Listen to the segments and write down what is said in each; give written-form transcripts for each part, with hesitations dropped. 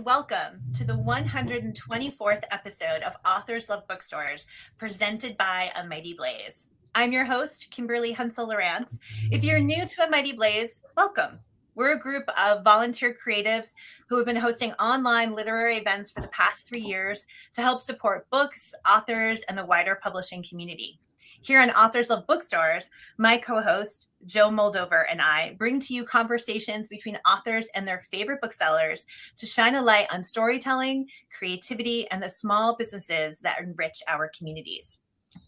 Welcome to the 124th episode of Authors Love Bookstores, presented by A Mighty Blaze. I'm your host, Kimberly Hensle Lowrance. If you're new to A Mighty Blaze, welcome. We're a group of volunteer creatives who have been hosting online literary events for the past 3 years to help support books, authors, and the wider publishing community. Here on Authors Love Bookstores, my co-host, Joe Moldover, and I bring to you conversations between authors and their favorite booksellers to shine a light on storytelling, creativity, and the small businesses that enrich our communities.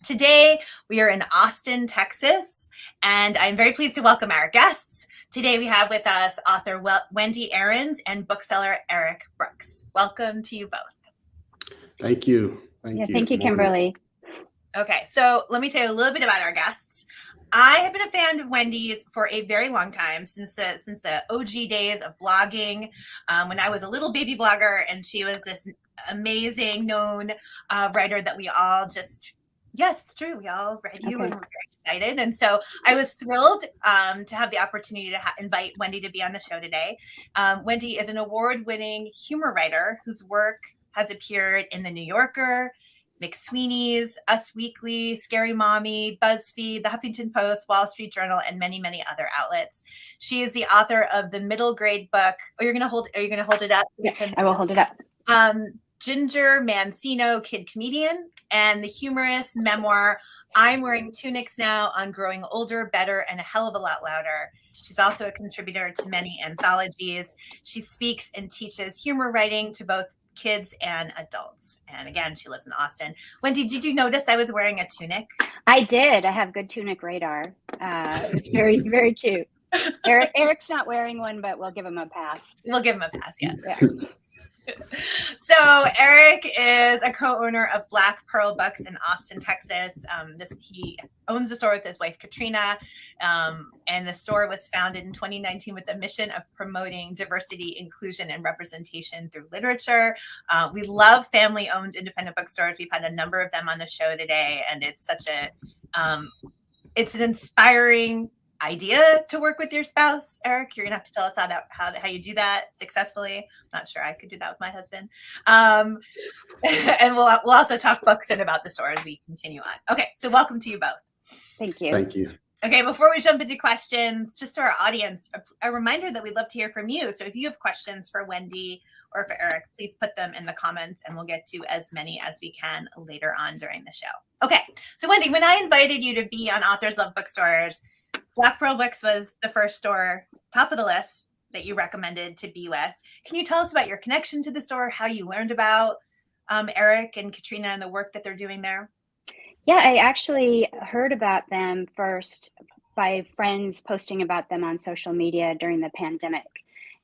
Today, we are in Austin, Texas, and I'm very pleased to welcome our guests. Today, we have with us author Wendi Aarons and bookseller Eric Brooks. Welcome to you both. Thank you. Thank you, Kimberly. Okay, so let me tell you a little bit about our guests. I have been a fan of Wendi's for a very long time, since the OG days of blogging, when I was a little baby blogger, and she was this amazing, known writer that we all just, yes, it's true, we all read you and were very excited. And so I was thrilled to have the opportunity to invite Wendi to be on the show today. Wendi is an award-winning humor writer whose work has appeared in The New Yorker, McSweeney's, Us Weekly, Scary Mommy, BuzzFeed, The Huffington Post, Wall Street Journal, and many, many other outlets. She is the author of the middle grade book. Are you going to hold it up? Yes, I will hold it up. Ginger Mancino, Kid Comedian, and the humorist memoir, I'm Wearing Tunics Now, on Growing Older, Better, and a Hell of a Lot Louder. She's also a contributor to many anthologies. She speaks and teaches humor writing to both kids and adults. And again, she lives in Austin. Wendi, did you notice I was wearing a tunic? I did. I have good tunic radar. It's very, very cute. Eric's not wearing one, but we'll give him a pass. We'll give him a pass, yes. Yeah. So Eric is a co-owner of Black Pearl Books in Austin, Texas. He owns the store with his wife, Katrina, and the store was founded in 2019 with the mission of promoting diversity, inclusion, and representation through literature. We love family-owned independent bookstores. We've had a number of them on the show today, and it's such it's an inspiring idea to work with your spouse. Eric, you're gonna have to tell us how you do that successfully. I'm not sure I could do that with my husband. And we'll also talk books and about the store as we continue on. Okay, so welcome to you both. Thank you. Thank you. Okay, before we jump into questions, just to our audience, a reminder that we'd love to hear from you. So if you have questions for Wendi or for Eric, please put them in the comments and we'll get to as many as we can later on during the show. Okay, so Wendi, when I invited you to be on Authors Love Bookstores, Black Pearl Books was the first store, top of the list, that you recommended to be with. Can you tell us about your connection to the store, how you learned about Eric and Katrina and the work that they're doing there? Yeah, I actually heard about them first by friends posting about them on social media during the pandemic,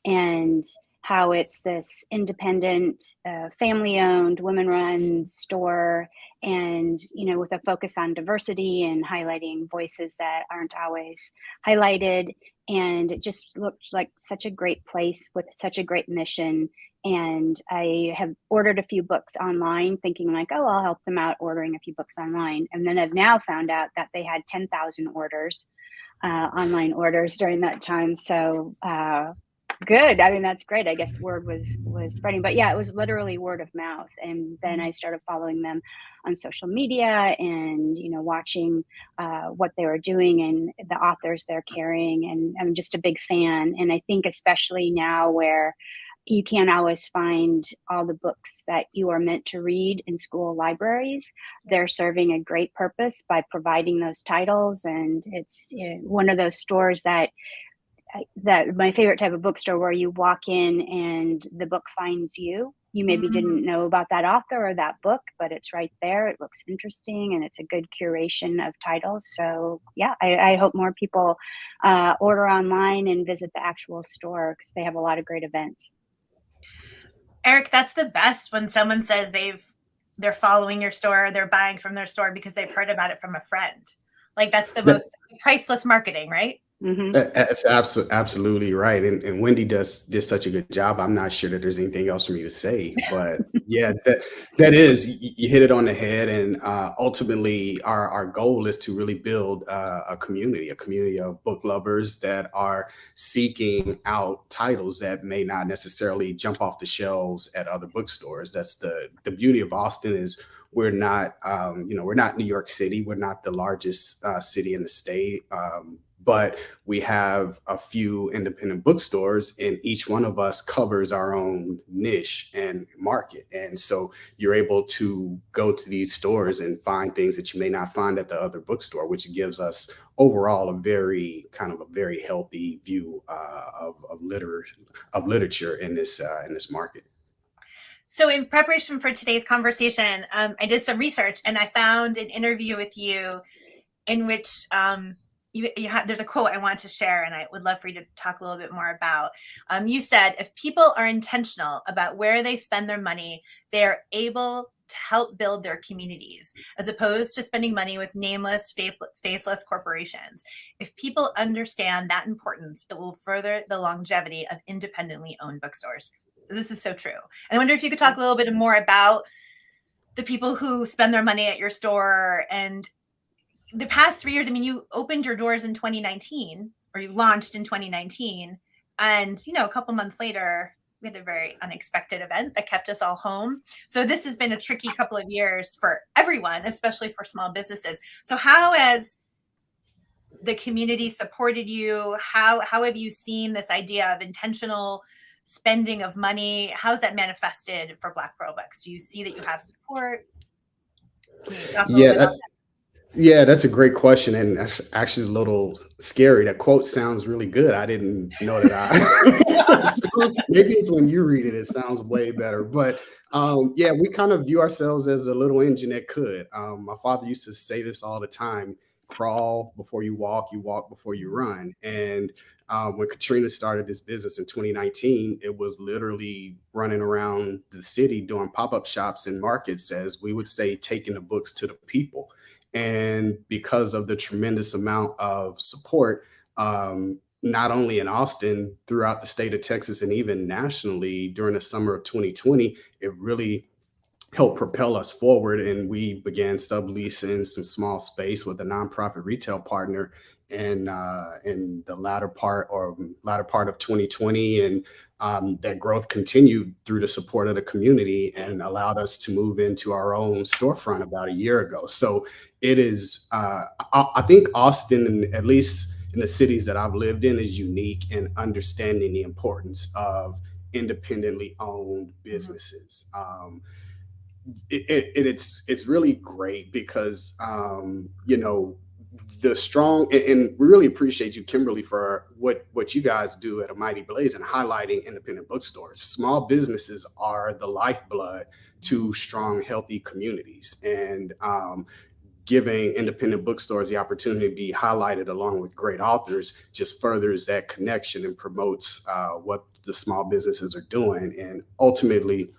and how it's this independent, family-owned, women-run store, and with a focus on diversity and highlighting voices that aren't always highlighted. And it just looked like such a great place with such a great mission. And I have ordered a few books online, thinking like, oh, I'll help them out ordering a few books online. And then I've now found out that they had 10,000 orders, online orders during that time. So good. I mean, that's great. I guess word was spreading, but yeah, it was literally word of mouth. And then I started following them on social media and, watching what they were doing and the authors they're carrying. And I'm just a big fan. And I think especially now where you can't always find all the books that you are meant to read in school libraries, they're serving a great purpose by providing those titles. And it's one of those stores that my favorite type of bookstore, where you walk in and the book finds you. You maybe didn't know about that author or that book, but it's right there. It looks interesting and it's a good curation of titles. So yeah, I hope more people order online and visit the actual store, because they have a lot of great events. Eric, that's the best when someone says they're following your store, they're buying from their store because they've heard about it from a friend. Like that's the most priceless marketing, right? Hmm. That's absolutely right, and Wendy did such a good job. I'm not sure that there's anything else for me to say, but yeah, that is you hit it on the head, and ultimately, our goal is to really build a community of book lovers that are seeking out titles that may not necessarily jump off the shelves at other bookstores. That's the beauty of Austin is we're not New York City, we're not the largest city in the state. But we have a few independent bookstores, and each one of us covers our own niche and market. And so you're able to go to these stores and find things that you may not find at the other bookstore, which gives us overall a very healthy view of literature in this market. So, in preparation for today's conversation, I did some research and I found an interview with you in which there's a quote I want to share, and I would love for you to talk a little bit more about. You said, if people are intentional about where they spend their money, they're able to help build their communities, as opposed to spending money with nameless, faceless corporations. If people understand that importance, it will further the longevity of independently owned bookstores. So this is so true. And I wonder if you could talk a little bit more about the people who spend their money at your store and the past 3 years. I mean, you opened your doors in 2019, or you launched in 2019, and a couple months later, we had a very unexpected event that kept us all home. So this has been a tricky couple of years for everyone, especially for small businesses. So how has the community supported you? How have you seen this idea of intentional spending of money? How's that manifested for Black Pearl Books? Do you see that you have support? Can you talk a little Yeah, bit about Yeah, that's a great question, and that's actually a little scary. That quote sounds really good. I didn't know that maybe it's when you read it, it sounds way better. But yeah, we kind of view ourselves as a little engine that could. My father used to say this all the time: crawl before you walk before you run. And when Katrina started this business in 2019, it was literally running around the city doing pop-up shops and markets, as we would say, taking the books to the people. And because of the tremendous amount of support, not only in Austin, throughout the state of Texas, and even nationally during the summer of 2020, it really helped propel us forward. And we began subleasing some small space with a nonprofit retail partner in the latter part of 2020. And that growth continued through the support of the community and allowed us to move into our own storefront about a year ago. So it is, I think Austin, at least in the cities that I've lived in, is unique in understanding the importance of independently owned businesses. It's really great because the strong, and we really appreciate you, Kimberly, for what you guys do at A Mighty Blaze and highlighting independent bookstores. Small businesses are the lifeblood to strong, healthy communities, and giving independent bookstores the opportunity to be highlighted along with great authors just furthers that connection and promotes what the small businesses are doing. And ultimately,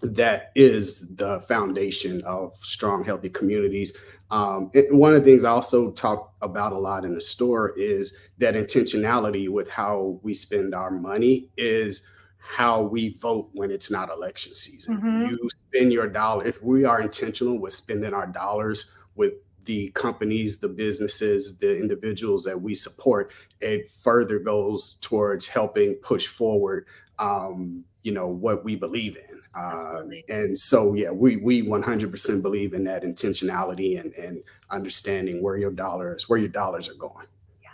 that is the foundation of strong, healthy communities. One of the things I also talk about a lot in the store is that intentionality with how we spend our money is how we vote when it's not election season. that? You spend your dollar. If we are intentional with spending our dollars with the companies, the businesses, the individuals that we support, it further goes towards helping push forward, what we believe in. Absolutely. And so, yeah, we 100% believe in that intentionality and understanding where your dollars are going. Yeah.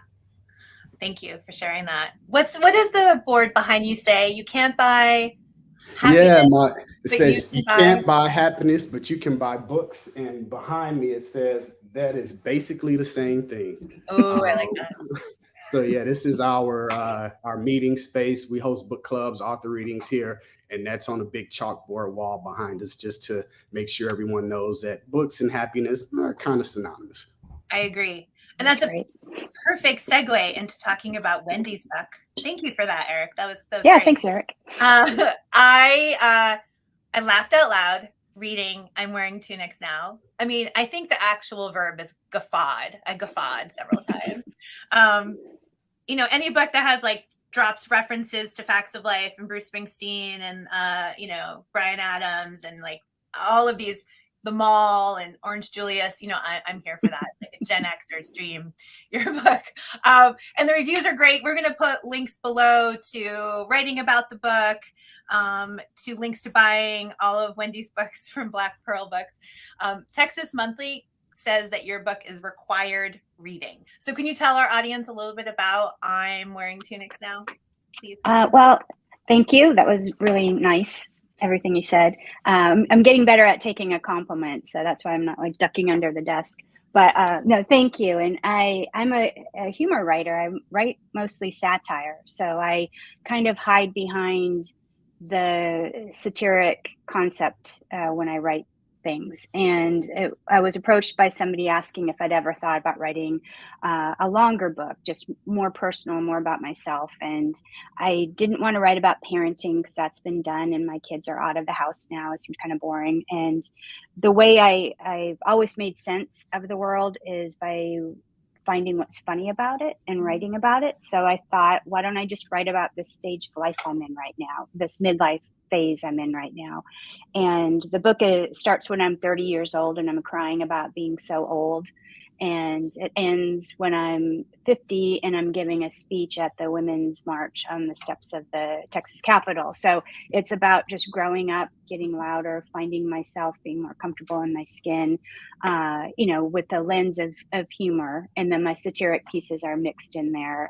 Thank you for sharing that. What does the board behind you say? You can't buy Yeah, happiness, it but you says can you buy. can't buy happiness, but you can buy books. And behind me, it says that is basically the same thing. Oh, I like Um, that. so yeah, this is our meeting space. We host book clubs, author readings here, and that's on a big chalkboard wall behind us, just to make sure everyone knows that books and happiness are kind of synonymous. I agree. And That's that's a great. perfect segue into talking about Wendy's book. Thank you for that, Eric. That was Yeah, great. thanks, Eric. I laughed out loud reading I'm Wearing Tunics Now. I mean, I think the actual verb is guffawed. I guffawed several times. any book that has like drops references to facts of life and Bruce Springsteen and, Bryan Adams and like all of these, The Mall and Orange Julius, I'm here for that. Like a Gen Xer's dream, your book. And the reviews are great. We're going to put links below to writing about the book, to links to buying all of Wendi's books from Black Pearl Books. Texas Monthly says that your book is required reading. So can you tell our audience a little bit about I'm Wearing Tunics Now, please? Well, thank you. That was really nice, everything you said. I'm getting better at taking a compliment, so that's why I'm not like ducking under the desk. But no, thank you. And I'm a humor writer. I write mostly satire, so I kind of hide behind the satiric concept when I write things. And I was approached by somebody asking if I'd ever thought about writing a longer book, just more personal, more about myself. And I didn't want to write about parenting because that's been done and my kids are out of the house now. It seemed kind of boring. And the way I've always made sense of the world is by finding what's funny about it and writing about it. So I thought, why don't I just write about this stage of life I'm in right now, this midlife phase I'm in right now. And the book starts when I'm 30 years old and I'm crying about being so old. And it ends when I'm 50 and I'm giving a speech at the Women's March on the steps of the Texas Capitol. So it's about just growing up, getting louder, finding myself, being more comfortable in my skin, with the lens of humor. And then my satiric pieces are mixed in there.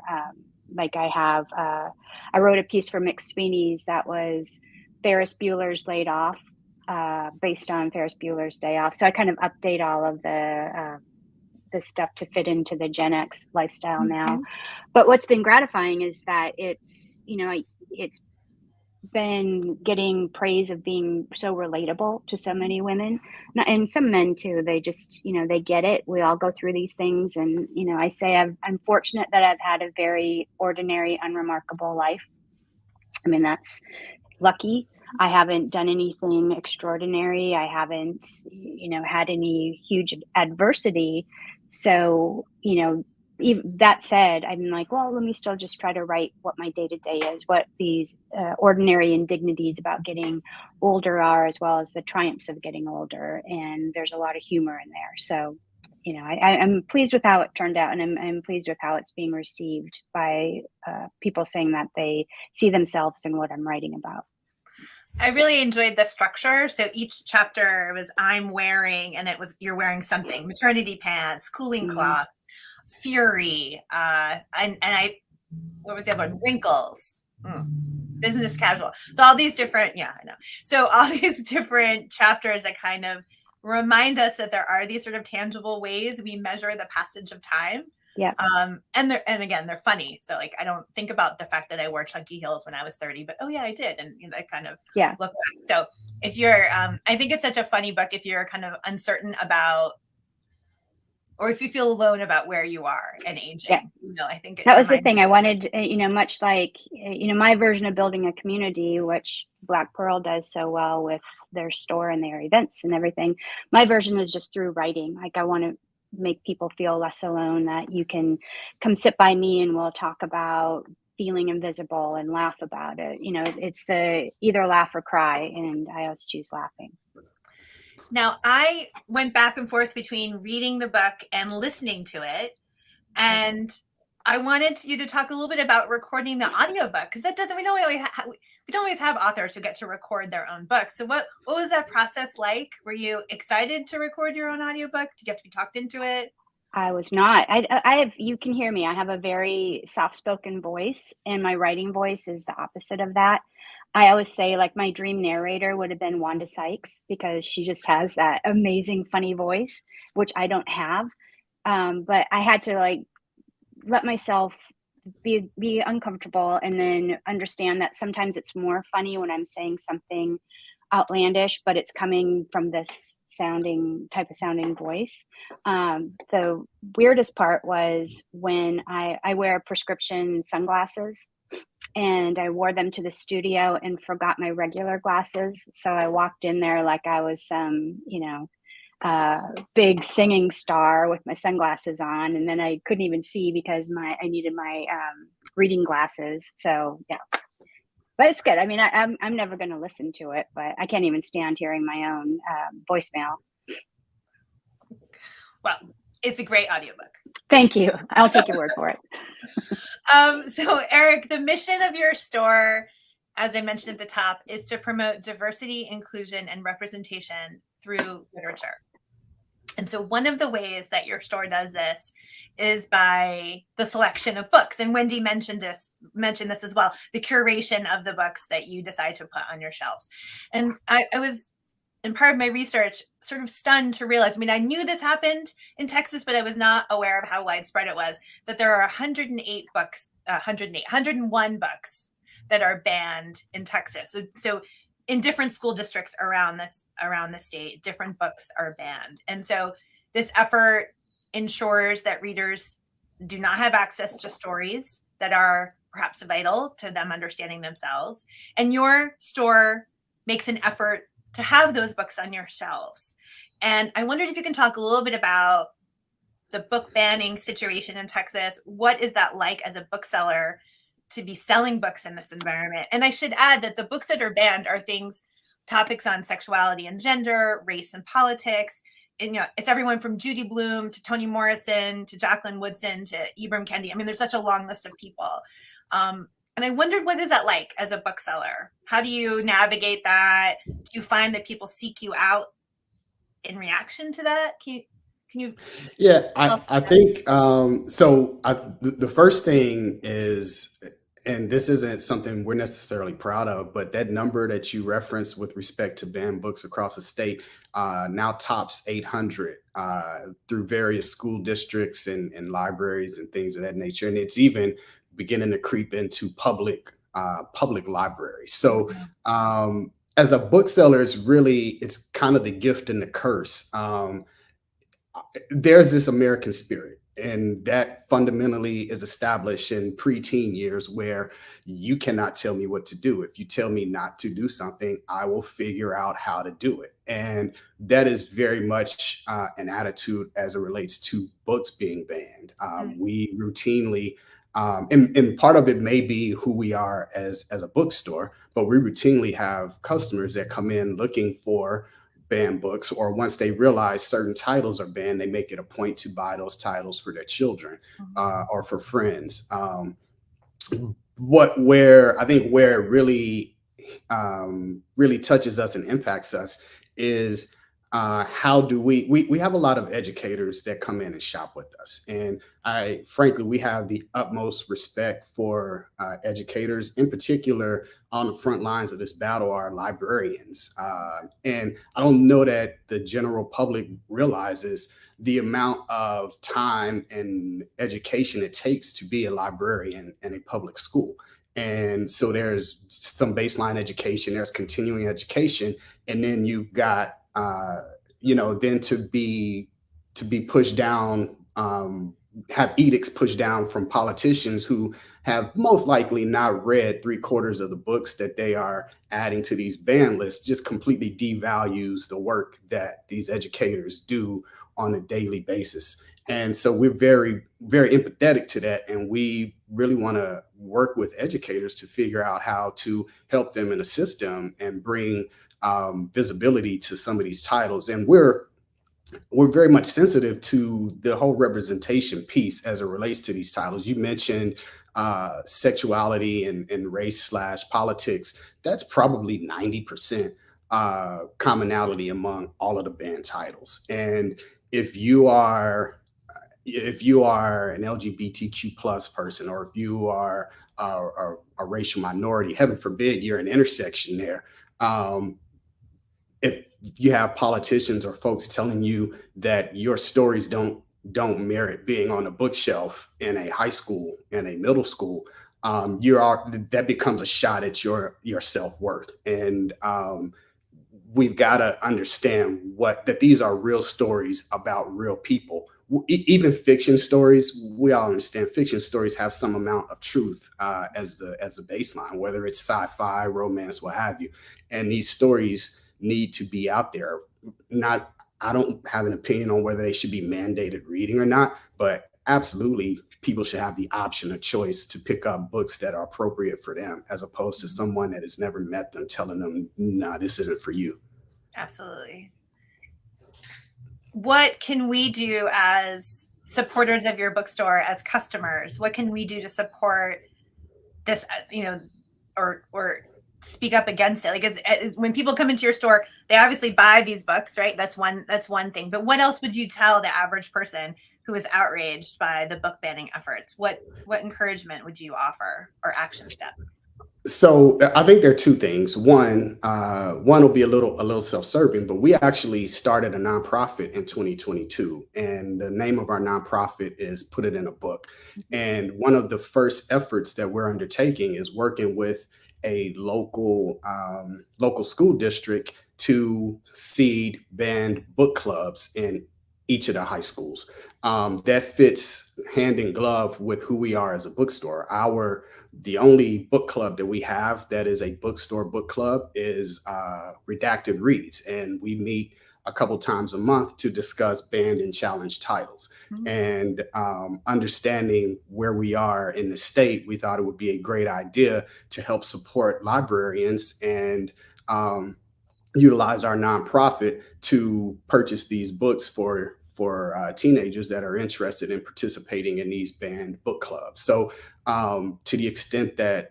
Like I wrote a piece for McSweeney's that was Ferris Bueller's Laid Off, based on Ferris Bueller's Day Off. So I kind of update all of the stuff to fit into the Gen X lifestyle now. But what's been gratifying is that it's been getting praise of being so relatable to so many women and some men too. They just, they get it. We all go through these things. And, I say I'm fortunate that I've had a very ordinary, unremarkable life. I mean, that's lucky. I haven't done anything extraordinary. I haven't, had any huge adversity. So, that said, I'm like, well, let me still just try to write what my day-to-day is, what these ordinary indignities about getting older are, as well as the triumphs of getting older. And there's a lot of humor in there. So, I'm pleased with how it turned out, and I'm pleased with how it's being received by people saying that they see themselves in what I'm writing about. I really enjoyed the structure. So each chapter was I'm wearing, and it was you're wearing something: maternity pants, cooling cloths, fury, and what was the other one? Wrinkles, business casual. So all these different, I know. So all these different chapters that kind of remind us that there are these sort of tangible ways we measure the passage of time. Yeah. And again, they're funny. So like, I don't think about the fact that I wore chunky heels when I was 30, but I did. And I kind of look back. So if you're, I think it's such a funny book if you're kind of uncertain about, or if you feel alone about where you are and aging, I think that was the thing I wanted, much like, my version of building a community, which Black Pearl does so well with their store and their events and everything. My version is just through writing. Like I want to make people feel less alone, that you can come sit by me and we'll talk about feeling invisible and laugh about it. It's the either laugh or cry, and I always choose laughing. Now, I went back and forth between reading the book and listening to it. And I wanted you to talk a little bit about recording the audiobook, because that doesn't, we don't always have authors who get to record their own books. So what was that process like? Were you excited to record your own audiobook? Did you have to be talked into it? I was not. I have, you can hear me. I have a very soft-spoken voice, and my writing voice is the opposite of that. I always say, like, my dream narrator would have been Wanda Sykes, because she just has that amazing, funny voice, which I don't have. But I had to let myself be uncomfortable, and then understand that sometimes it's more funny when I'm saying something outlandish, but it's coming from this type of sounding voice. The weirdest part was when I wear prescription sunglasses, and I wore them to the studio and forgot my regular glasses. So I walked in there like I was some, big singing star with my sunglasses on, and then I couldn't even see because I needed my reading glasses. So yeah, but it's good. I mean, I'm never going to listen to it, but I can't even stand hearing my own voicemail. Well, it's a great audiobook. Thank you. I'll take your word for it. So Eric, the mission of your store, as I mentioned at the top, is to promote diversity, inclusion, and representation through literature. And so one of the ways that your store does this is by the selection of books. And Wendi mentioned this as well, the curation of the books that you decide to put on your shelves. And I was, in part of my research, sort of stunned to realize, I mean, I knew this happened in Texas, but I was not aware of how widespread it was, that there are 101 books that are banned in Texas. So in different school districts around the state, different books are banned. And so this effort ensures that readers do not have access to stories that are perhaps vital to them understanding themselves. And your store makes an effort to have those books on your shelves. And I wondered if you can talk a little bit about the book banning situation in Texas. What is that like as a bookseller to be selling books in this environment? And I should add that the books that are banned are topics on sexuality and gender, race and politics. And, it's everyone from Judy Blume to Toni Morrison to Jacqueline Woodson to Ibram Kendi. I mean, there's such a long list of people. And I wondered, what is that like as a bookseller? How do you navigate that? Do you find that people seek you out in reaction to that? Can you? Yeah, I think so. The first thing is, and this isn't something we're necessarily proud of, but that number that you referenced with respect to banned books across the state now tops 800 through various school districts and libraries and things of that nature. And it's even beginning to creep into public libraries. So as a bookseller, it's kind of the gift and the curse. There's this American spirit, and that fundamentally is established in preteen years, where you cannot tell me what to do. If you tell me not to do something, I will figure out how to do it. And that is very much an attitude as it relates to books being banned. We routinely, and part of it may be who we are as a bookstore, but we routinely have customers that come in looking for banned books, or once they realize certain titles are banned, they make it a point to buy those titles for their children or for friends. Where it really touches us and impacts us is how do we have a lot of educators that come in and shop with us, and frankly, we have the utmost respect for educators, in particular on the front lines of this battle are librarians. And I don't know that the general public realizes the amount of time and education it takes to be a librarian in a public school. And so there's some baseline education, there's continuing education, and then you've got then to be pushed down, have edicts pushed down from politicians who have most likely not read 3/4 of the books that they are adding to these ban lists, just completely devalues the work that these educators do on a daily basis. And so we're very, very empathetic to that. And we really want to work with educators to figure out how to help them and assist them and bring visibility to some of these titles. And we're very much sensitive to the whole representation piece as it relates to these titles. You mentioned sexuality and race/politics. That's probably 90% commonality among all of the banned titles. And if you are an LGBTQ plus person, or if you are a racial minority, heaven forbid you're an intersection there. If you have politicians or folks telling you that your stories don't merit being on a bookshelf in a high school and a middle school, that becomes a shot at your self-worth. And we've got to understand that these are real stories about real people. Even fiction stories, we all understand fiction stories have some amount of truth as the baseline, whether it's sci-fi, romance, what have you. And these stories need to be out there. I don't have an opinion on whether they should be mandated reading or not, but absolutely people should have the option or choice to pick up books that are appropriate for them, as opposed to someone that has never met them telling them, nah, this isn't for you. Absolutely. What can we do as supporters of your bookstore, as customers? What can we do to support this, or speak up against it? Like, when people come into your store, they obviously buy these books, right? That's one thing. But what else would you tell the average person who is outraged by the book banning efforts? What encouragement would you offer, or action step? So I think there are two things. One will be a little self-serving, but we actually started a nonprofit in 2022, and the name of our nonprofit is Put It in a Book. And one of the first efforts that we're undertaking is working with a local school district to seed banned book clubs in each of the high schools. That fits hand in glove with who we are as a bookstore. The only book club that we have that is a bookstore book club is Redacted Reads, and we meet a couple times a month to discuss banned and challenged titles. And understanding where we are in the state, we thought it would be a great idea to help support librarians and utilize our nonprofit to purchase these books for teenagers that are interested in participating in these banned book clubs. So to the extent that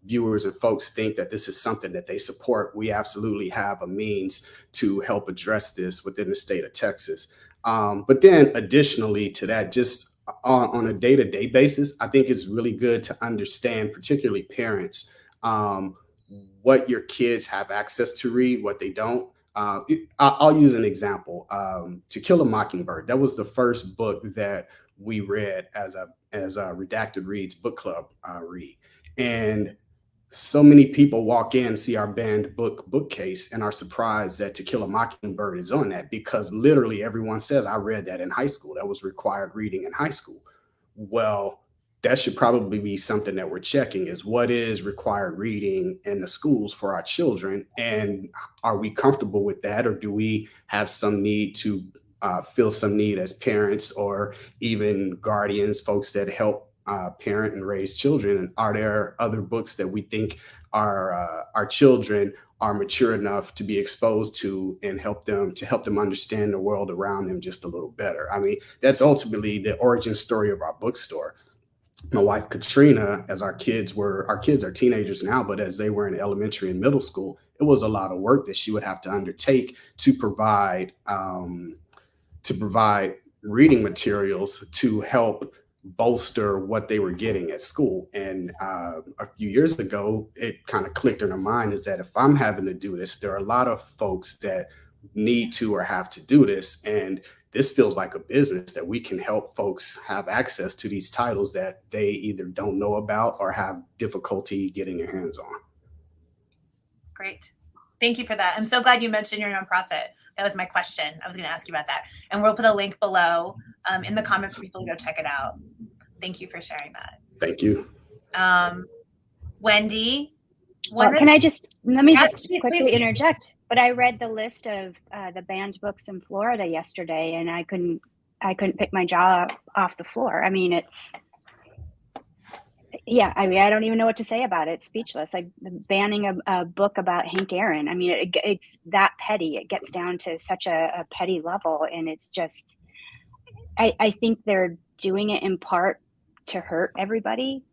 viewers and folks think that this is something that they support, we absolutely have a means to help address this within the state of Texas. But then additionally to that, just on a day-to-day basis, I think it's really good to understand, particularly parents, what your kids have access to read, what they don't. I'll use an example. To Kill a Mockingbird. That was the first book that we read as a Redacted Reads book club read. And so many people walk in, see our banned bookcase, and are surprised that To Kill a Mockingbird is on that, because literally everyone says, I read that in high school. That was required reading in high school. Well, that should probably be something that we're checking, is what is required reading in the schools for our children. And are we comfortable with that? Or do we have some need to feel some need as parents, or even guardians, folks that help parent and raise children? And are there other books that we think our children are mature enough to be exposed to, and help them understand the world around them just a little better? I mean, that's ultimately the origin story of our bookstore. My wife Katrina, as our kids are teenagers now, but as they were in elementary and middle school, it was a lot of work that she would have to undertake to provide reading materials to help bolster what they were getting at school. And a few years ago, it kind of clicked in her mind, is that if I'm having to do this, there are a lot of folks that need to or have to do this. And this feels like a business that we can help folks have access to these titles that they either don't know about or have difficulty getting their hands on. Great. Thank you for that. I'm so glad you mentioned your nonprofit. That was my question. I was going to ask you about that. And we'll put a link below in the comments for people to go check it out. Thank you for sharing that. Thank you. Wendi, let me just quickly please. interject. But I read the list of the banned books in Florida yesterday, and I couldn't pick my jaw off the floor. I mean, I don't even know what to say about it. It's speechless. Like banning a book about Hank Aaron. I mean, it's that petty. It gets down to such a petty level, and it's just, I think they're doing it in part to hurt everybody.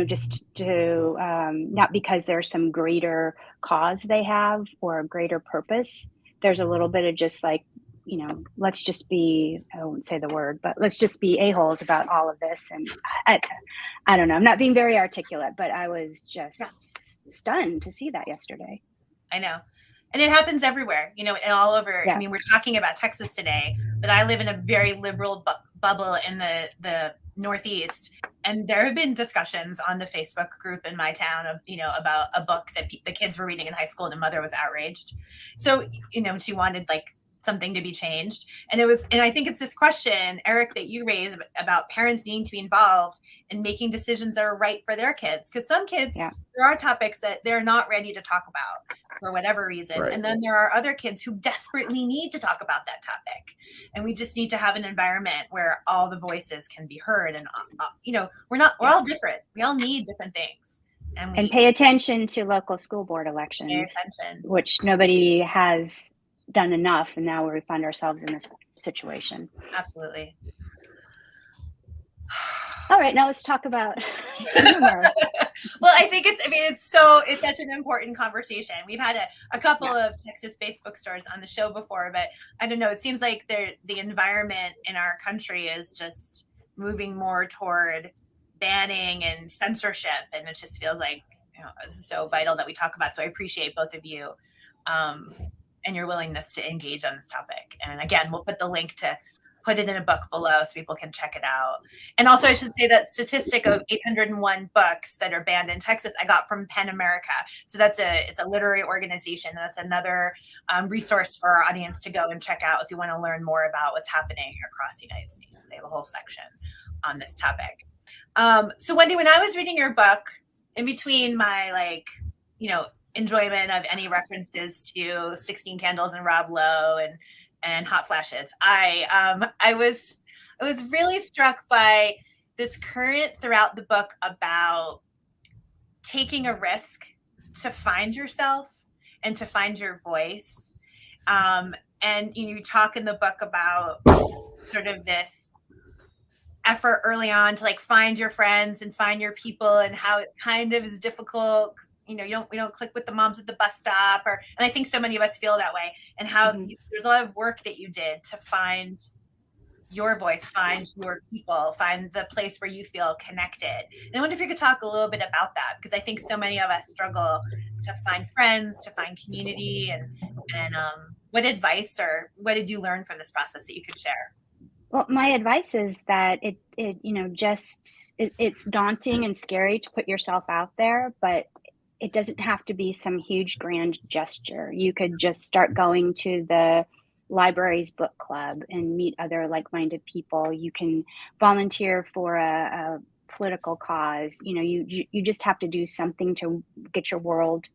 Just to not because there's some greater cause they have or a greater purpose. There's a little bit of just like, let's just be, I won't say the word, but let's just be a-holes about all of this. And I don't know. I'm not being very articulate, but I was just stunned to see that yesterday. I know. And it happens everywhere, and all over. Yeah. I mean, we're talking about Texas today, but I live in a very liberal bubble in the Northeast. And there have been discussions on the Facebook group in my town of, about a book that the kids were reading in high school, and the mother was outraged. So, she wanted like something to be changed. And I think it's this question, Eric, that you raised about parents needing to be involved in making decisions that are right for their kids. Because some kids, there are topics that they're not ready to talk about for whatever reason. Right. And then there are other kids who desperately need to talk about that topic. And we just need to have an environment where all the voices can be heard. And, we're all different. We all need different things. And pay attention to local school board elections, which nobody has done enough. And now we find ourselves in this situation. Absolutely. All right, now let's talk about humor. Well, I think it's such an important conversation. We've had a couple of Texas-based bookstores on the show before, but I don't know, it seems like the environment in our country is just moving more toward banning and censorship, and it just feels like this is so vital that we talk about. So I appreciate both of you and your willingness to engage on this topic. And again, we'll put the link to put it in a book below so people can check it out. And also I should say that statistic of 801 books that are banned in Texas, I got from PEN America. So it's a literary organization. That's another resource for our audience to go and check out if you want to learn more about what's happening across the United States. They have a whole section on this topic. So Wendi, when I was reading your book, in between my enjoyment of any references to 16 Candles and Rob Lowe and Hot Flashes, I was really struck by this current throughout the book about taking a risk to find yourself and to find your voice. And you talk in the book about sort of this effort early on to find your friends and find your people, and how it kind of is difficult. We don't click with the moms at the bus stop, and I think so many of us feel that way, and how there's a lot of work that you did to find your voice, find your people, find the place where you feel connected. And I wonder if you could talk a little bit about that, because I think so many of us struggle to find friends, to find community, and what advice or what did you learn from this process that you could share? Well, my advice is that it's daunting and scary to put yourself out there, but it doesn't have to be some huge grand gesture. You could just start going to the library's book club and meet other like-minded people. You can volunteer for a political cause. You just have to do something to get your world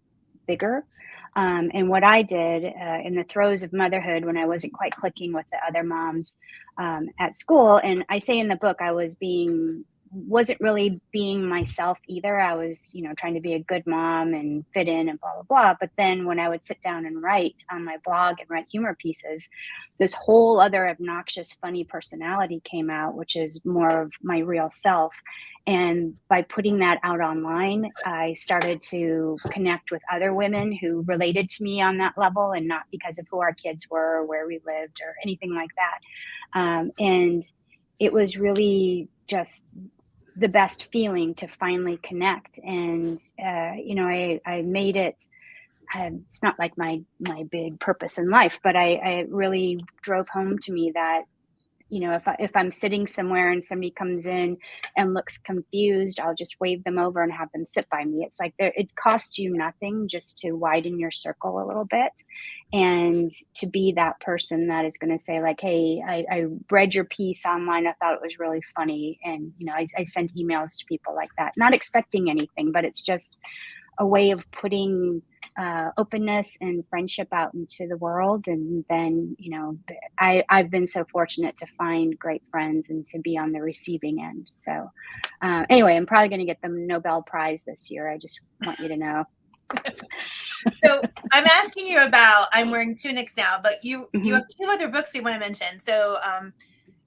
bigger. And what I did in the throes of motherhood, when I wasn't quite clicking with the other moms at school, and I say in the book, I wasn't really being myself either. I was, trying to be a good mom and fit in and blah, blah, blah. But then when I would sit down and write on my blog and write humor pieces, this whole other obnoxious, funny personality came out, which is more of my real self. And by putting that out online, I started to connect with other women who related to me on that level, and not because of who our kids were or where we lived or anything like that. And it was really just the best feeling to finally connect. And, I made it, it's not like my big purpose in life, but I really drove home to me that, if I'm sitting somewhere and somebody comes in and looks confused, I'll just wave them over and have them sit by me. It's like it costs you nothing just to widen your circle a little bit, and to be that person that is going to say hey, I read your piece online. I thought it was really funny. And, I send emails to people like that, not expecting anything, but it's just a way of putting openness and friendship out into the world. And then, I've been so fortunate to find great friends and to be on the receiving end. So anyway, I'm probably going to get the Nobel Prize this year. I just want you to know. So I'm asking you about I'm Wearing Tunics Now, but you have two other books we want to mention. So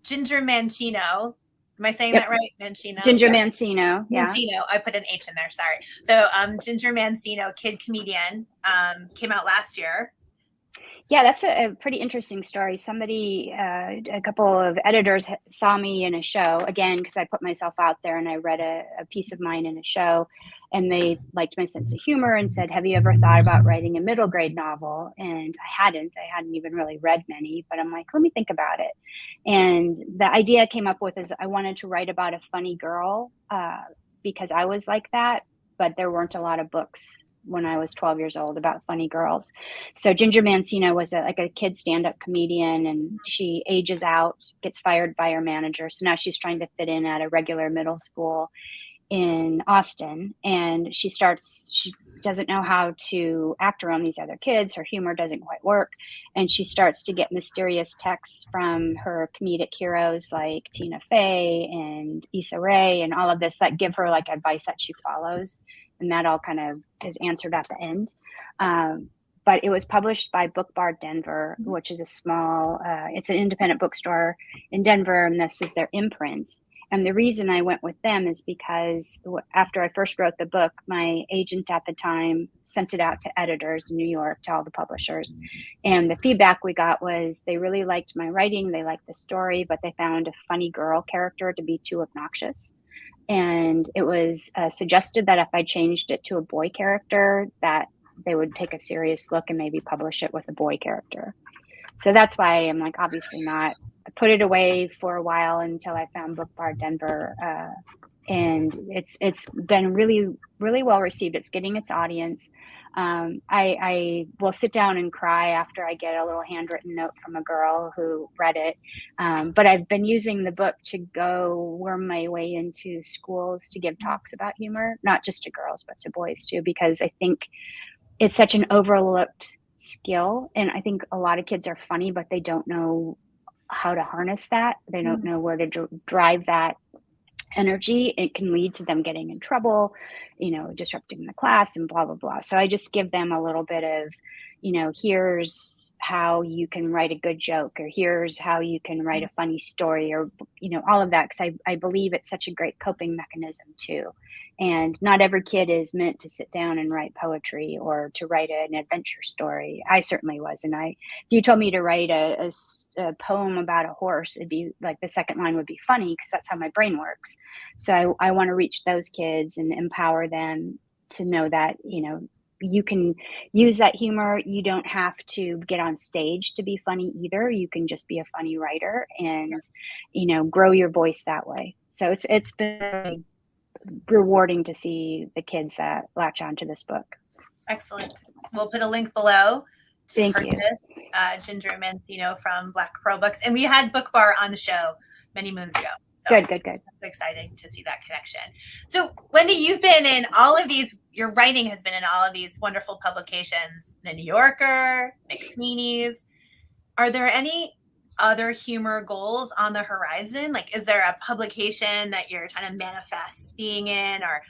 Ginger Mancino. Am I saying that right? Mancino. Ginger Mancino. Yeah. Mancino. I put an H in there. Sorry. So Ginger Mancino, kid comedian, came out last year. Yeah, that's a pretty interesting story. Somebody, a couple of editors saw me in a show, again, because I put myself out there and I read a piece of mine in a show, and they liked my sense of humor and said, have you ever thought about writing a middle grade novel? And I hadn't even really read many, but I'm like, let me think about it. And the idea I came up with is I wanted to write about a funny girl because I was like that, but there weren't a lot of books when I was 12 years old about funny girls. So Ginger Mancino was a kid stand-up comedian, and she ages out, gets fired by her manager. So now she's trying to fit in at a regular middle school in Austin, and she doesn't know how to act around these other kids. Her humor doesn't quite work, and she starts to get mysterious texts from her comedic heroes like Tina Fey and Issa Rae and all of this that give her like advice that she follows, and that all kind of is answered at the end. But it was published by Book Bar Denver, which is a small, it's an independent bookstore in Denver, and this is their imprint. And the reason I went with them is because after I first wrote the book, my agent at the time sent it out to editors in New York, to all the publishers. And the feedback we got was they really liked my writing, they liked the story, but they found a funny girl character to be too obnoxious. And it was suggested that if I changed it to a boy character, that they would take a serious look and maybe publish it with a boy character. So that's why I'm like, obviously not. I put it away for a while until I found Book Bar Denver, and it's been really, really well received. It's getting its audience. I will sit down and cry after I get a little handwritten note from a girl who read it. But I've been using the book to go worm my way into schools to give talks about humor, not just to girls, but to boys too, because I think it's such an overlooked skill. And I think a lot of kids are funny, but they don't know how to harness that. They don't know where to drive that energy. It can lead to them getting in trouble, disrupting the class and blah, blah, blah. So I just give them a little bit of, here's how you can write a good joke, or here's how you can write a funny story, or, all of that. Because I believe it's such a great coping mechanism too. And not every kid is meant to sit down and write poetry or to write an adventure story. I certainly was. And if you told me to write a poem about a horse, it'd be like the second line would be funny, because that's how my brain works. So I want to reach those kids and empower them to know that, you can use that humor. You don't have to get on stage to be funny either. You can just be a funny writer and, grow your voice that way. So it's been rewarding to see the kids that latch onto this book. Excellent. We'll put a link below to Thank purchase Ginger Mancino from Black Pearl Books. And we had Book Bar on the show many moons ago. So Good. It's exciting to see that connection. So Wendi, you've been in all of these, your writing has been in all of these wonderful publications, The New Yorker, McSweeney's. Are there any other humor goals on the horizon? Like, is there a publication that you're trying to manifest being in, or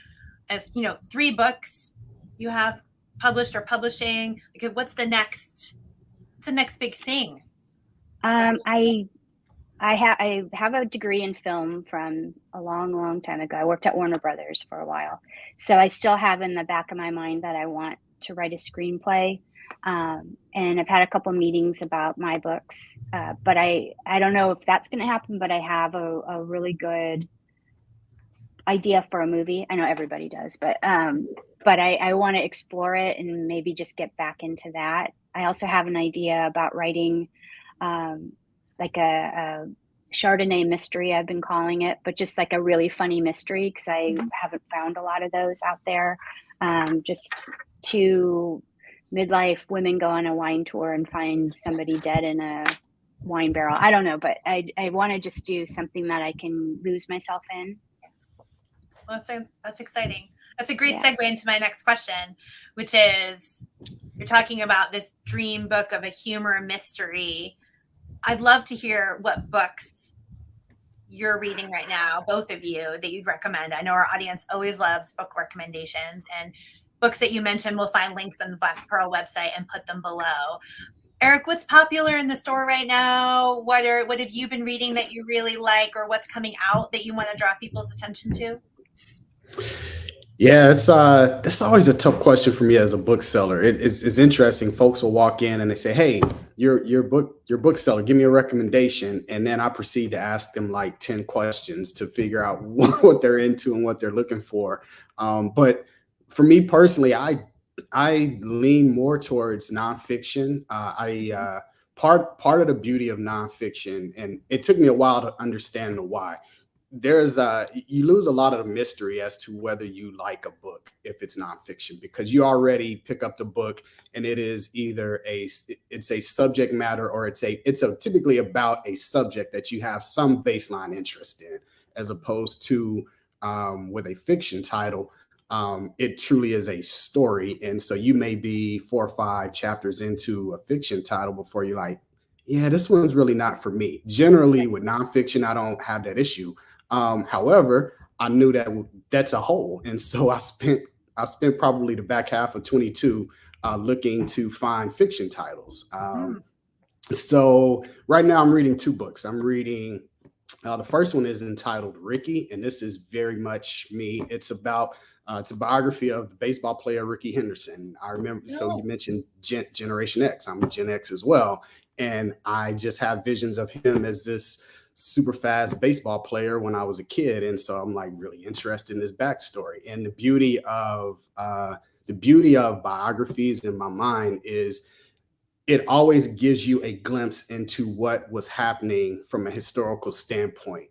if 3 books you have published or publishing? Like, what's the next big thing? I have a degree in film from a long, long time ago. I worked at Warner Brothers for a while. So I still have in the back of my mind that I want to write a screenplay. And I've had a couple meetings about my books, but I don't know if that's going to happen, but I have a really good idea for a movie. I know everybody does, but I want to explore it and maybe just get back into that. I also have an idea about writing like a Chardonnay mystery, I've been calling it, but just like a really funny mystery, because I haven't found a lot of those out there. Just 2 midlife women go on a wine tour and find somebody dead in a wine barrel. I don't know, but I want to just do something that I can lose myself in. Well, that's exciting. That's a great segue into my next question, which is, you're talking about this dream book of a humor mystery. I'd love to hear what books you're reading right now, both of you, that you'd recommend. I know our audience always loves book recommendations, and books that you mentioned, we'll find links on the Black Pearl website and put them below. Eric, what's popular in the store right now? What have you been reading that you really like, or what's coming out that you want to draw people's attention to? Yeah, that's always a tough question for me as a bookseller. It's interesting. Folks will walk in and they say, "Hey, your bookseller, give me a recommendation," and then I proceed to ask them like 10 questions to figure out what they're into and what they're looking for. But for me personally, I lean more towards nonfiction. Part of the beauty of nonfiction, and it took me a while to understand the why. you lose a lot of the mystery as to whether you like a book if it's nonfiction, because you already pick up the book and it is either it's a subject matter, or it's typically about a subject that you have some baseline interest in, as opposed to with a fiction title. It truly is a story. And so you may be 4 or 5 chapters into a fiction title before you're like, yeah, this one's really not for me. Generally with nonfiction, I don't have that issue. However, I knew that that's a hole. And so I spent probably the back half of 22 looking to find fiction titles. So right now I'm reading 2 books. I'm reading, the first one is entitled Ricky, and this is very much me. It's about it's a biography of the baseball player Ricky Henderson. I remember, so you mentioned Generation X. I'm Gen X as well. And I just have visions of him as this super fast baseball player when I was a kid. And so I'm like really interested in his backstory. And the beauty of biographies in my mind is it always gives you a glimpse into what was happening from a historical standpoint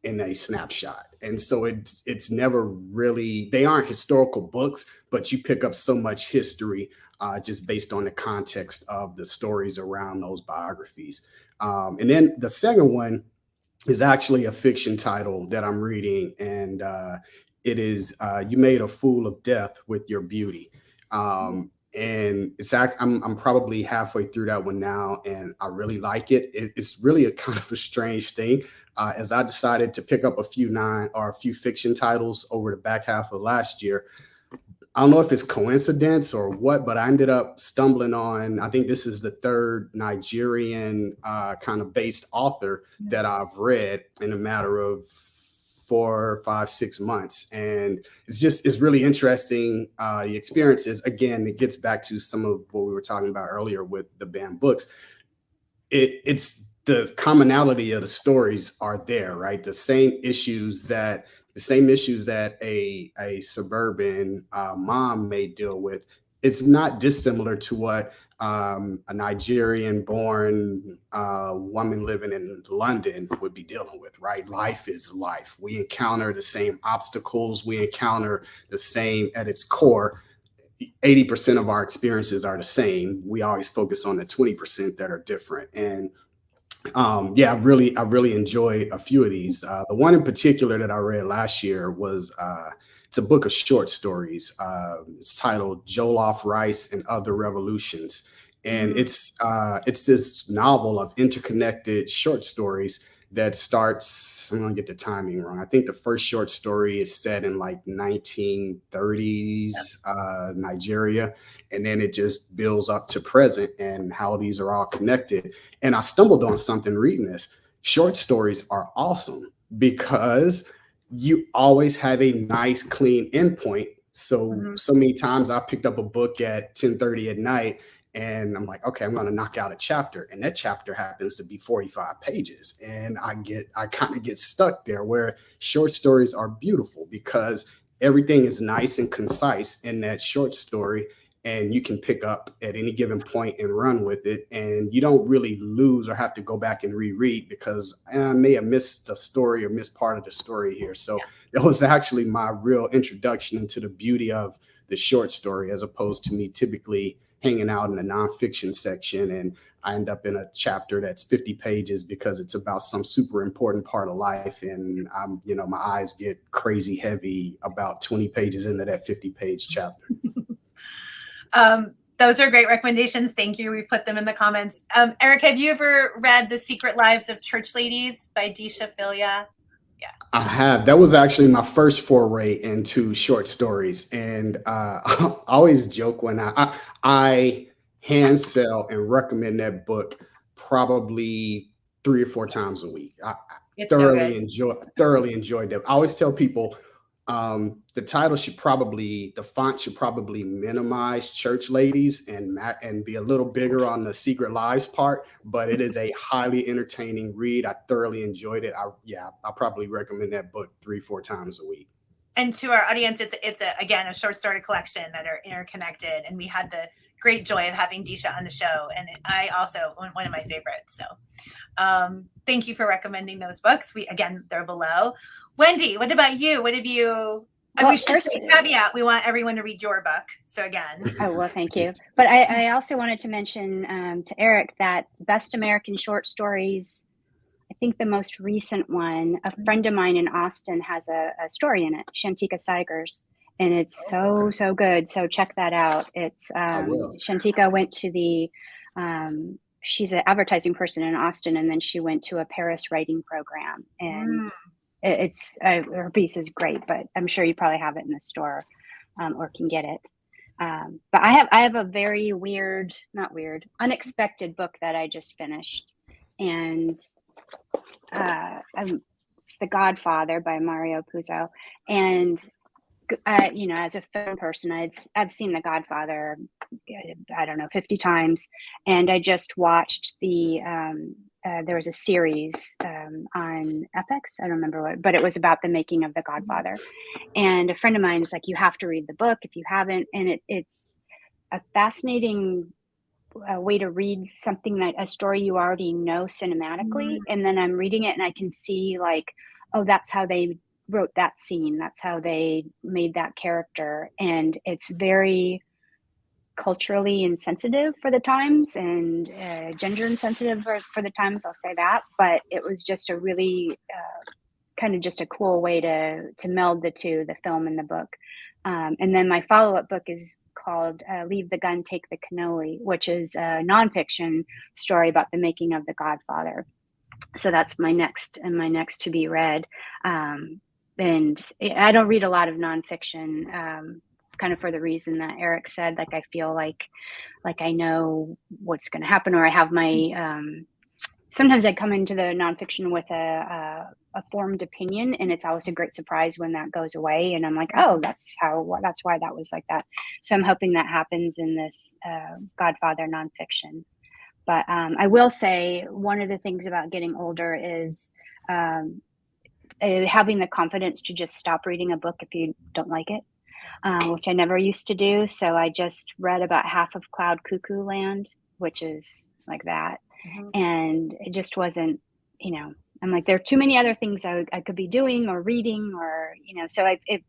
in a snapshot. And so it's never really, they aren't historical books, but you pick up so much history just based on the context of the stories around those biographies. And then the second one is actually a fiction title that I'm reading, and it is You Made a Fool of Death with Your Beauty. And I'm probably halfway through that one now, and I really like it. It's really a kind of a strange thing, as I decided to pick up a few fiction titles over the back half of last year. I don't know if it's coincidence or what, but I ended up stumbling on, I think this is the 3rd Nigerian kind of based author that I've read in a matter of 4, 5, 6 months. And it's really interesting. The experiences, again, it gets back to some of what we were talking about earlier with the banned books. It's the commonality of the stories are there, right? The same issues that a suburban mom may deal with. It's not dissimilar to what a Nigerian-born woman living in London would be dealing with, right? Life is life. We encounter the same obstacles. We encounter the same at its core. 80% of our experiences are the same. We always focus on the 20% that are different. And I really enjoyed a few of these. The one in particular that I read last year was it's a book of short stories. It's titled Jollof Rice and Other Revolutions. And it's this novel of interconnected short stories that starts, I'm going to get the timing wrong. I think the first short story is set in like 1930s Nigeria. And then it just builds up to present and how these are all connected. And I stumbled on something reading this. Short stories are awesome because you always have a nice, clean endpoint. So many times I picked up a book at 10:30 at night and I'm like, okay, I'm going to knock out a chapter. And that chapter happens to be 45 pages. And I kind of get stuck there, where short stories are beautiful because everything is nice and concise in that short story. And you can pick up at any given point and run with it. And you don't really lose or have to go back and reread because I may have missed a story or missed part of the story here. So it was actually my real introduction into the beauty of the short story, as opposed to me typically hanging out in the nonfiction section and I end up in a chapter that's 50 pages because it's about some super important part of life. And my eyes get crazy heavy about 20 pages into that 50-page chapter. Those are great recommendations. Thank you. We put them in the comments. Eric, have you ever read The Secret Lives of Church Ladies by Disha Filia? Yeah, I have. That was actually my first foray into short stories. And I always joke when I hand sell and recommend that book probably 3 or 4 times a week. I thoroughly enjoyed that. I always tell people the font should probably minimize Church Ladies and be a little bigger on the Secret Lives part, but it is a highly entertaining read. I thoroughly enjoyed it. I'll probably recommend that book 3 or 4 times a week. And to our audience, it's again a short story collection that are interconnected. And we had the great joy of having Disha on the show. And I also, one of my favorites. So thank you for recommending those books. They're below. Wendi, what about you? What have you... Well, we should say caveat, we want everyone to read your book. So again. Oh, well, thank you. But I also wanted to mention to Eric that Best American Short Stories, I think the most recent one, a friend of mine in Austin has a story in it, Shantika Seigers, and it's so good. So check that out. It's Shantika went to the, she's an advertising person in Austin, and then she went to a Paris writing program, and it's her piece is great, but I'm sure you probably have it in the store or can get it. But I have a very unexpected book that I just finished, and it's The Godfather by Mario Puzo. And as a film person, I've seen The Godfather, I don't know, 50 times, and I just watched there was a series on FX. I don't remember what, but it was about the making of The Godfather. And a friend of mine is like, you have to read the book if you haven't. And it's a fascinating way to read a story you already know cinematically. And then I'm reading it and I can see like, oh, that's how they wrote that scene. That's how they made that character. And it's very culturally insensitive for the times, and gender insensitive for the times, I'll say that. But it was just a really kind of just a cool way to meld the two, the film and the book. And then my follow-up book is called Leave the Gun, Take the Cannoli, which is a nonfiction story about the making of The Godfather. So that's my next to be read. And I don't read a lot of nonfiction, kind of for the reason that Eric said. Like I feel like I know what's going to happen, or I have my. Sometimes I come into the nonfiction with a formed opinion, and it's always a great surprise when that goes away. And I'm like, oh, that's why that was like that. So I'm hoping that happens in this Godfather nonfiction. But I will say one of the things about getting older is having the confidence to just stop reading a book if you don't like it. Which I never used to do. So I just read about half of Cloud Cuckoo Land, which is like that. And it just wasn't, I'm like, there are too many other things I could be doing or reading, or, so it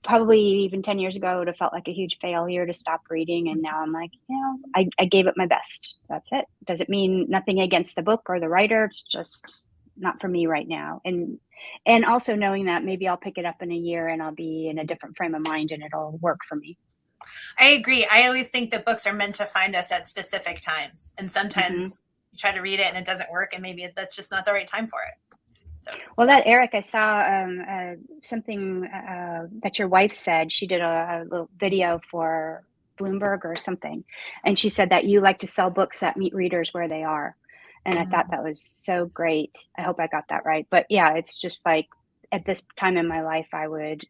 probably even 10 years ago, I would have felt like a huge failure to stop reading. And now I'm like, I gave it my best. That's it. Does it mean nothing against the book or the writer? It's just not for me right now. And also knowing that maybe I'll pick it up in a year and I'll be in a different frame of mind and it'll work for me. I agree. I always think that books are meant to find us at specific times. And sometimes you try to read it and it doesn't work, and maybe that's just not the right time for it. So. Well, that Eric, I saw something that your wife said. She did a little video for Bloomberg or something. And she said that you like to sell books that meet readers where they are. And I thought that was so great. I hope I got that right. But yeah, it's just like at this time in my life, I would,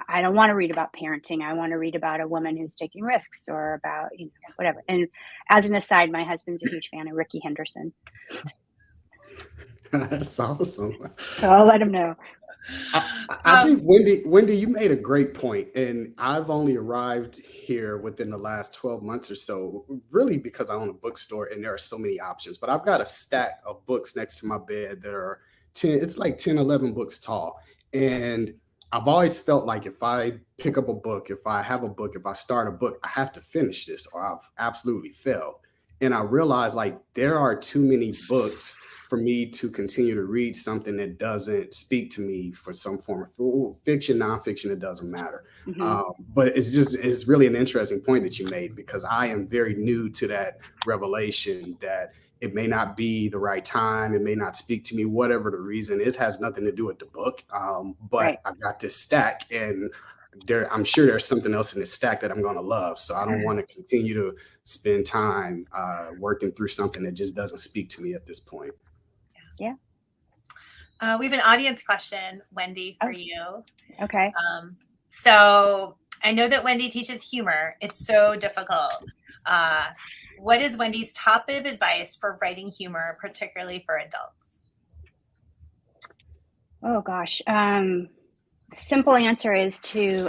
I don't want to read about parenting. I want to read about a woman who's taking risks, or about, whatever. And as an aside, my husband's a huge fan of Ricky Henderson. That's awesome. So I'll let him know. I think Wendi, you made a great point, and I've only arrived here within the last 12 months or so, really because I own a bookstore and there are so many options. But I've got a stack of books next to my bed that are 10, 11 books tall. And I've always felt like if I pick up a book, if I have a book, if I start a book, I have to finish this or I've absolutely failed. And I realized like there are too many books for me to continue to read something that doesn't speak to me for some form of fiction, nonfiction, it doesn't matter. But it's really an interesting point that you made, because I am very new to that revelation that it may not be the right time. It may not speak to me, whatever the reason is, has nothing to do with the book. But Right. I've got this stack, and I'm sure there's something else in this stack that I'm going to love. So I don't want to continue to spend time working through something that just doesn't speak to me at this point. Yeah. We have an audience question, Wendi, for you. Okay. So I know that Wendi teaches humor. It's so difficult. What is Wendi's top bit of advice for writing humor, particularly for adults? Oh gosh. Simple answer is to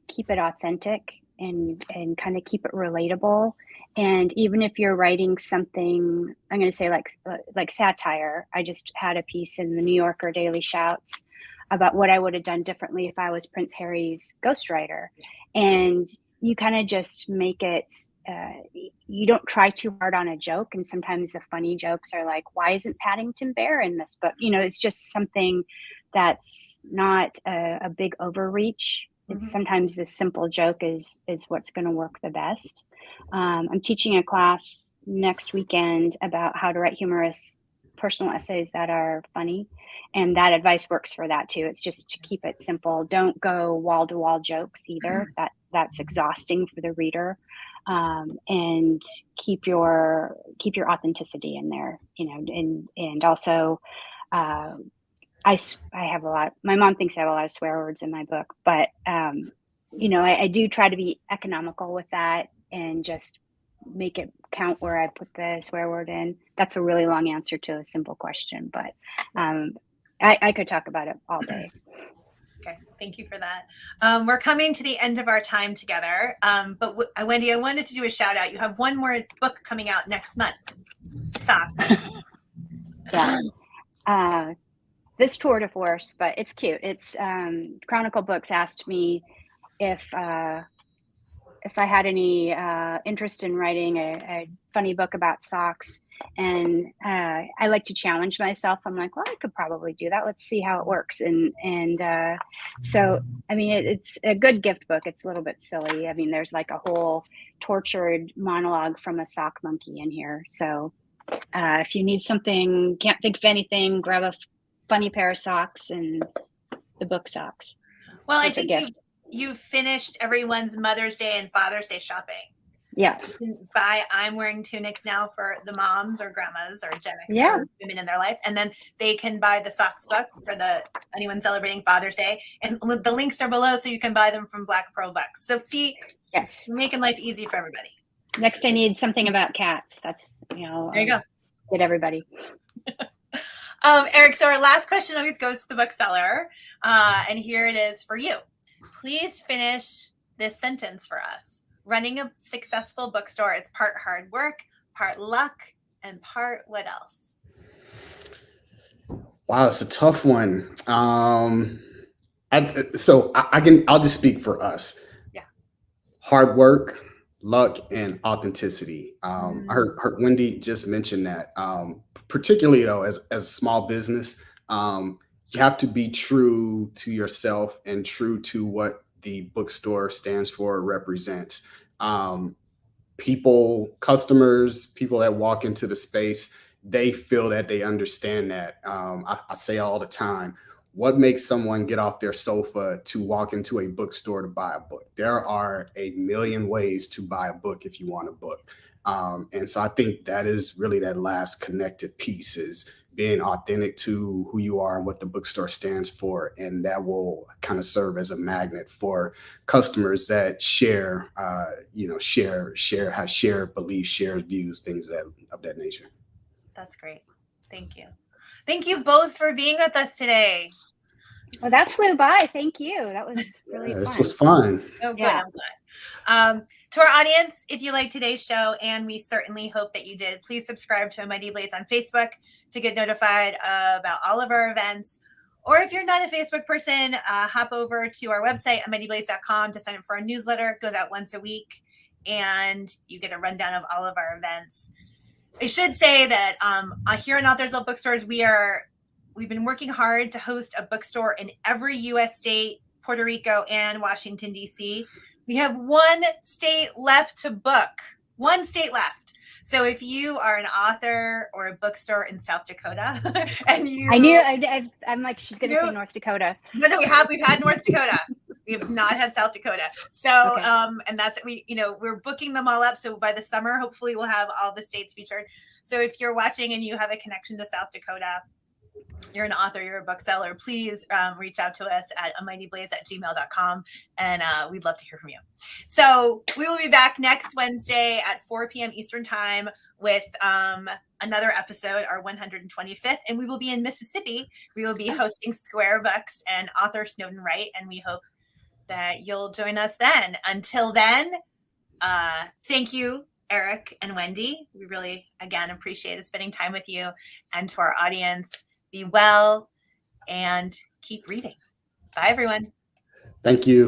keep it authentic. and kind of keep it relatable. And even if you're writing something, I'm going to say like satire, I just had a piece in the New Yorker Daily Shouts about what I would have done differently if I was Prince Harry's ghostwriter. And you kind of just make it, you don't try too hard on a joke. And sometimes the funny jokes are like, why isn't Paddington Bear in this book? You know, it's just something that's not a big overreach. It's sometimes the simple joke is what's going to work the best. I'm teaching a class next weekend about how to write humorous personal essays that are funny. And that advice works for that too. It's just to keep it simple. Don't go wall to wall jokes either. That's exhausting for the reader. And keep your authenticity in there, you know, and also, I have a lot, my mom thinks I have a lot of swear words in my book, but, you know, I do try to be economical with that and just make it count where I put the swear word in. That's a really long answer to a simple question, but I could talk about it all day. Okay, thank you for that. We're coming to the end of our time together, but Wendi, I wanted to do a shout out. You have one more book coming out next month. Stop. Yeah. This tour de force, but it's cute. It's Chronicle Books asked me if I had any interest in writing a funny book about socks, and I like to challenge myself. I'm like, well, I could probably do that. Let's see how it works. And so, I mean, it's a good gift book. It's a little bit silly. I mean, there's like a whole tortured monologue from a sock monkey in here. So if you need something, can't think of anything, grab a funny pair of socks and the book socks. Well, I think you've finished everyone's Mother's Day and Father's Day shopping. Yeah. You can buy I'm Wearing Tunics Now for the moms or grandmas or Gen X or women in their life. And then they can buy the socks book for anyone celebrating Father's Day. And the links are below so you can buy them from Black Pearl Books. So see, yes, you're making life easy for everybody. Next, I need something about cats. That's, you know, there you go. Get everybody. Eric, so our last question always goes to the bookseller. And here it is for you. Please finish this sentence for us. Running a successful bookstore is part hard work, part luck, and part what else? Wow, it's a tough one. I'll just speak for us. Yeah. Hard work, luck, and authenticity. I heard Wendi just mention that. Particularly though, as a small business, you have to be true to yourself and true to what the bookstore stands for or represents. Customers, people that walk into the space, they feel that they understand that. I say all the time, what makes someone get off their sofa to walk into a bookstore to buy a book? There are a million ways to buy a book if you want a book. And so I think that is really that last connected piece, is being authentic to who you are and what the bookstore stands for. And that will kind of serve as a magnet for customers that share beliefs, share views, things of that nature. That's great. Thank you. Thank you both for being with us today. Well, that flew by. Thank you. That was really fun. This was fun. Oh, good. Yeah. I'm glad. To our audience, if you liked today's show, and we certainly hope that you did, please subscribe to Mighty Blaze on Facebook to get notified about all of our events. Or if you're not a Facebook person, hop over to our website, mightyblaze.com, to sign up for our newsletter. It goes out once a week, and you get a rundown of all of our events. I should say that here in Authors Love Bookstores, we've been working hard to host a bookstore in every U.S. state, Puerto Rico, and Washington, D.C. We have one state left to book. One state left. So if you are an author or a bookstore in South Dakota, and I'm like, she's going to say North Dakota. No, we've had North Dakota. We have not had South Dakota. So, okay. And that's, we're booking them all up. So by the summer, hopefully we'll have all the states featured. So if you're watching and you have a connection to South Dakota, you're an author, you're a bookseller, please reach out to us at amightyblaze@gmail.com, and we'd love to hear from you. So we will be back next Wednesday at 4 p.m. Eastern Time with another episode, our 125th, and we will be in Mississippi. We will be hosting Square Books and author Snowden Wright, and we hope that you'll join us then. Until then, thank you, Eric and Wendi. We really, again, appreciated spending time with you. And to our audience, be well and keep reading. Bye, everyone. Thank you.